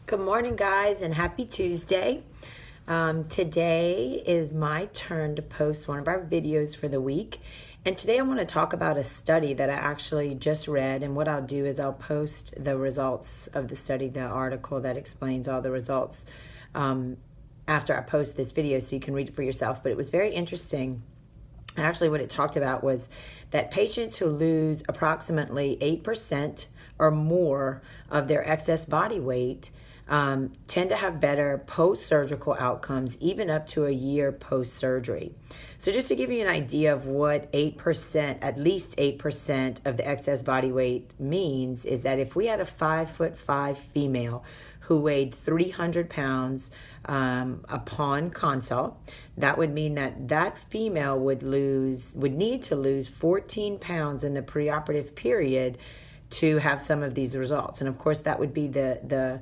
Good morning, guys, and happy Tuesday. Today is my turn to post one of our videos for the week. And today I want to talk about a study that I actually just read. And what I'll do is I'll post the results of the study, the article that explains all the results after I post this video so you can read it for yourself. But it was very interesting. Actually, what it talked about was that patients who lose approximately 8% or more of their excess body weight tend to have better post-surgical outcomes, even up to a year post-surgery. So just to give you an idea of what 8%, at least 8% of the excess body weight means, is that if we had a 5'5" female who weighed 300 pounds upon consult, that would mean that that female would need to lose 14 pounds in the preoperative period to have some of these results. And of course, that would be the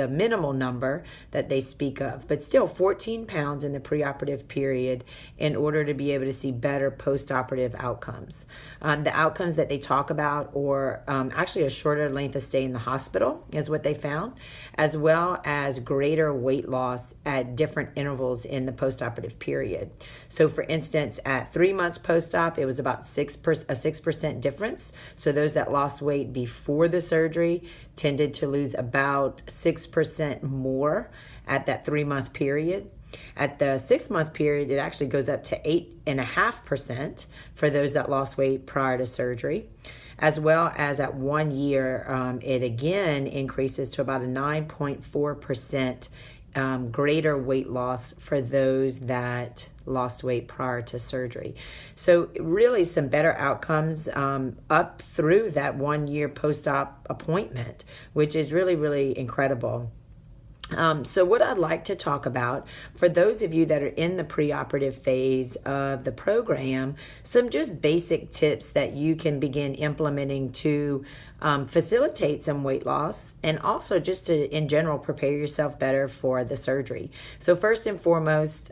minimal number that they speak of, but still 14 pounds in the preoperative period in order to be able to see better postoperative outcomes. The outcomes that they talk about, or actually a shorter length of stay in the hospital is what they found, as well as greater weight loss at different intervals in the postoperative period. So for instance, at 3 months post-op, it was about a 6% difference. So those that lost weight before the surgery tended to lose about 6% more at that 3-month period. At the 6-month period, it actually goes up to 8.5% for those that lost weight prior to surgery, as well as at 1 year, it again increases to about a 9.4% greater weight loss for those that lost weight prior to surgery. So really some better outcomes up through that 1 year post-op appointment, which is really, really incredible. So what I'd like to talk about, for those of you that are in the preoperative phase of the program, some just basic tips that you can begin implementing to facilitate some weight loss, and also just to, in general, prepare yourself better for the surgery. So first and foremost,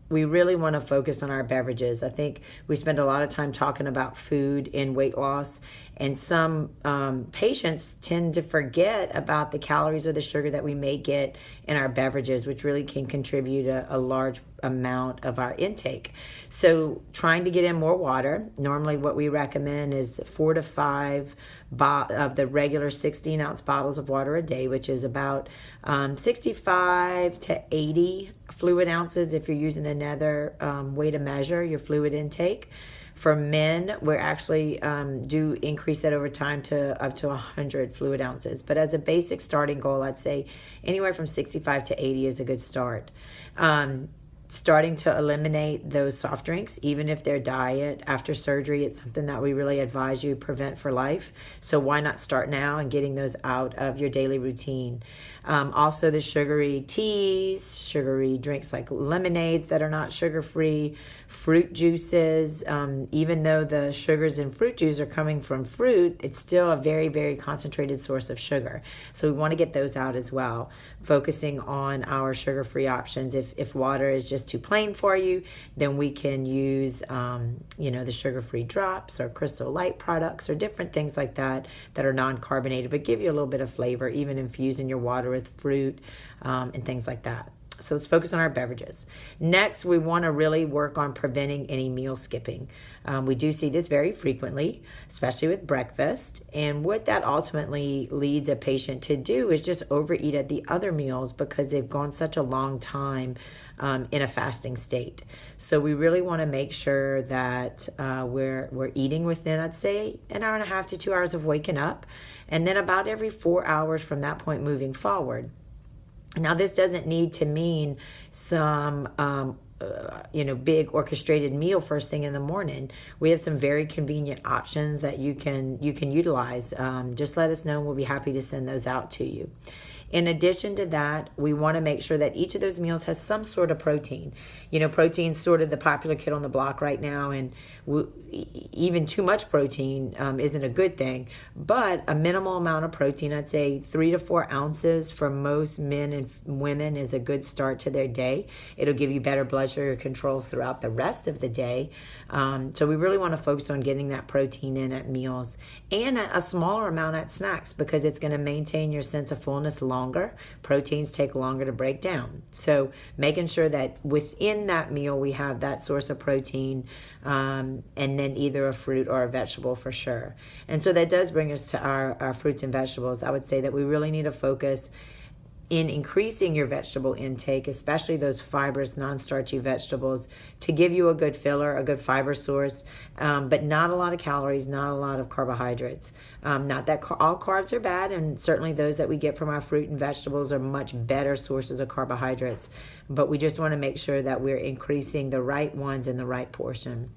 we really want to focus on our beverages. I think we spend a lot of time talking about food and weight loss, and some patients tend to forget about the calories or the sugar that we may get in our beverages, which really can contribute a large amount of our intake. So trying to get in more water. Normally what we recommend is 4 to 5 of the regular 16-ounce bottles of water a day, which is about 65 to 80 fluid ounces if you're using another way to measure your fluid intake. For men, we're actually do increase that over time to up to 100 fluid ounces. But as a basic starting goal, I'd say anywhere from 65 to 80 is a good start. Starting to eliminate those soft drinks, even if they're diet after surgery, it's something that we really advise you prevent for life. So why not start now and getting those out of your daily routine? Also the sugary teas, sugary drinks like lemonades that are not sugar-free, fruit juices. Even though the sugars in fruit juice are coming from fruit, it's still a very, very concentrated source of sugar. So we want to get those out as well, focusing on our sugar-free options. If water is just too plain for you, then we can use the sugar-free drops or Crystal Light products or different things like that that are non-carbonated but give you a little bit of flavor, even infusing your water with fruit and things like that. So let's focus on our beverages. Next, we want to really work on preventing any meal skipping. We do see this very frequently, especially with breakfast. And what that ultimately leads a patient to do is just overeat at the other meals because they've gone such a long time in a fasting state. So we really want to make sure that we're eating within, I'd say, an hour and a half to 2 hours of waking up, and then about every 4 hours from that point moving forward. Now, this doesn't need to mean some big orchestrated meal first thing in the morning. We have some very convenient options that you can utilize. Just let us know and we'll be happy to send those out to you. In addition to that, we want to make sure that each of those meals has some sort of protein. Protein's sort of the popular kid on the block right now, and even too much protein isn't a good thing. But a minimal amount of protein, I'd say 3 to 4 ounces for most men and women, is a good start to their day. It'll give you better blood sugar control throughout the rest of the day. So we really want to focus on getting that protein in at meals and a smaller amount at snacks, because it's going to maintain your sense of fullness longer. Proteins take longer to break down. So making sure that within that meal we have that source of protein, and then either a fruit or a vegetable for sure. And so that does bring us to our fruits and vegetables. I would say that we really need to focus in increasing your vegetable intake, especially those fibrous, non-starchy vegetables, to give you a good filler, a good fiber source, but not a lot of calories, not a lot of carbohydrates. Not that all carbs are bad, and certainly those that we get from our fruit and vegetables are much better sources of carbohydrates, but we just want to make sure that we're increasing the right ones in the right portion.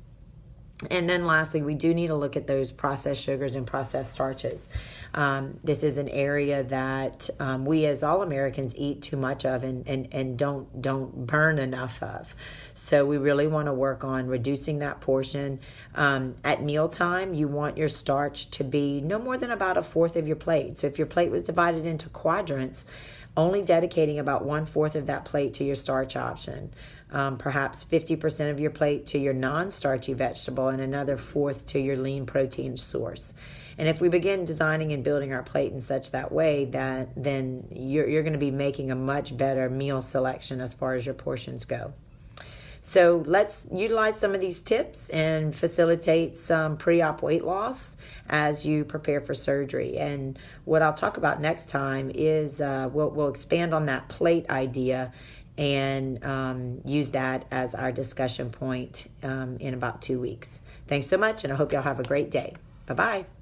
And then lastly, we do need to look at those processed sugars and processed starches. This is an area that we as all Americans eat too much of and don't burn enough of. So we really want to work on reducing that portion. At mealtime, you want your starch to be no more than about 1/4 of your plate. So if your plate was divided into quadrants, only dedicating about 1/4 of that plate to your starch option. Perhaps 50% of your plate to your non-starchy vegetable, and another 1/4 to your lean protein source. And if we begin designing and building our plate in such that way, that then you're going to be making a much better meal selection as far as your portions go. So let's utilize some of these tips and facilitate some pre-op weight loss as you prepare for surgery. And what I'll talk about next time is we'll expand on that plate idea and use that as our discussion point in about 2 weeks. Thanks so much, and I hope y'all have a great day. Bye-bye.